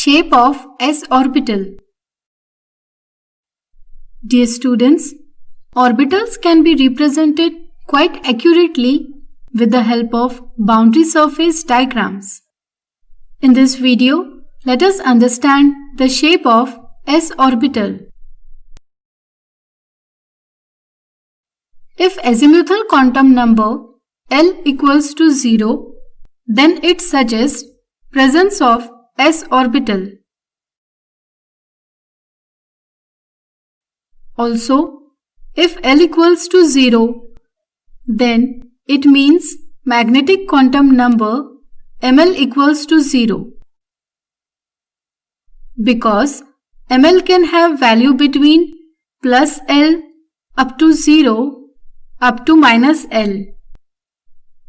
Shape of s orbital. Dear students, orbitals can be represented quite accurately with the help of boundary surface diagrams. In this video, let us understand the shape of s orbital. If azimuthal quantum number L equals to 0, then it suggests presence of s orbital. Also, if L equals to 0, then it means magnetic quantum number ML equals to 0. Because ML can have value between plus L up to 0 up to minus L.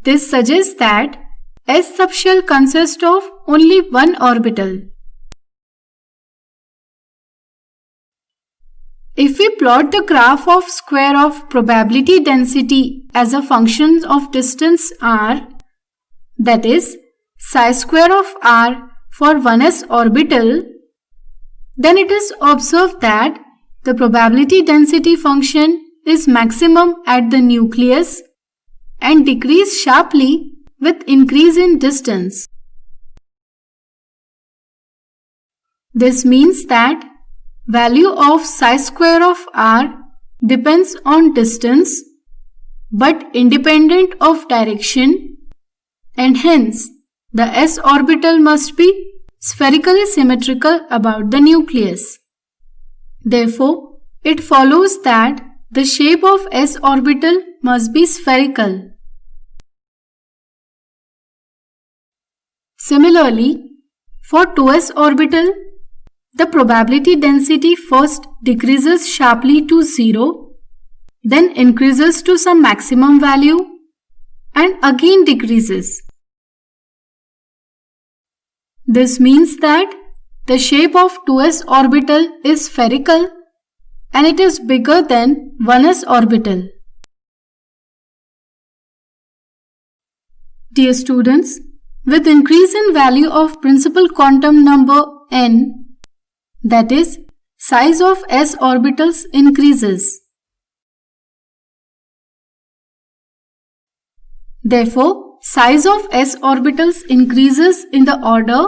This suggests that S subshell consists of only one orbital. If we plot the graph of square of probability density as a function of distance r, that is psi square of r for 1s orbital, then it is observed that the probability density function is maximum at the nucleus and decrease sharply with increase in distance. This means that value of psi square of r depends on distance but independent of direction, and hence the s orbital must be spherically symmetrical about the nucleus. Therefore, it follows that the shape of s orbital must be spherical. Similarly, for 2s orbital, the probability density first decreases sharply to 0, then increases to some maximum value, and again decreases. This means that the shape of 2s orbital is spherical and it is bigger than 1s orbital. Dear students, with increase in value of principal quantum number n, that is, size of s orbitals increases. Therefore, size of s orbitals increases in the order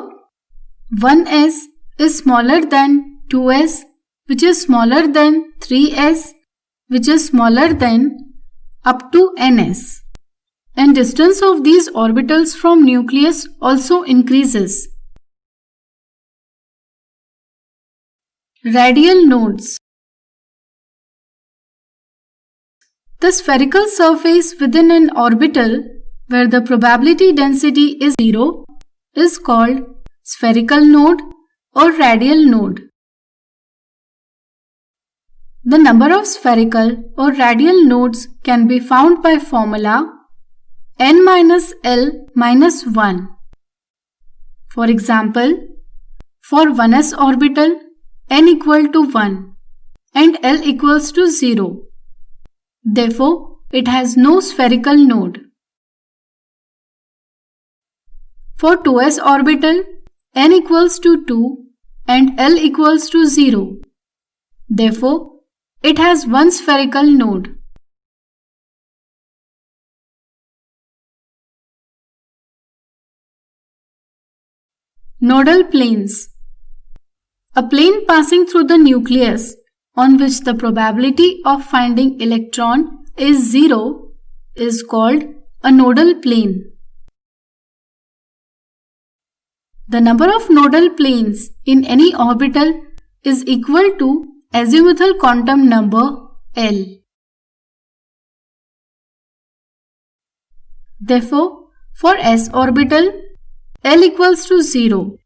1s is smaller than 2s, which is smaller than 3s, which is smaller than up to ns. And distance of these orbitals from nucleus also increases. Radial nodes. The spherical surface within an orbital where the probability density is 0 is called spherical node or radial node. The number of spherical or radial nodes can be found by formula n minus L minus 1. For example, for 1s orbital, n equal to 1 and L equals to 0. Therefore, it has no spherical node. For 2s orbital, n equals to 2 and L equals to 0. Therefore, it has one spherical node. Nodal planes. A plane passing through the nucleus on which the probability of finding electron is 0 is called a nodal plane. The number of nodal planes in any orbital is equal to azimuthal quantum number L. Therefore, for s orbital, L equals to 0,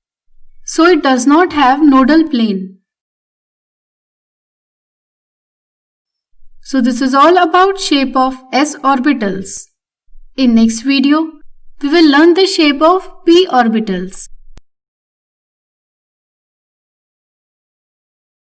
so it does not have nodal plane. So this is all about shape of s orbitals. In next video, we will learn the shape of p orbitals.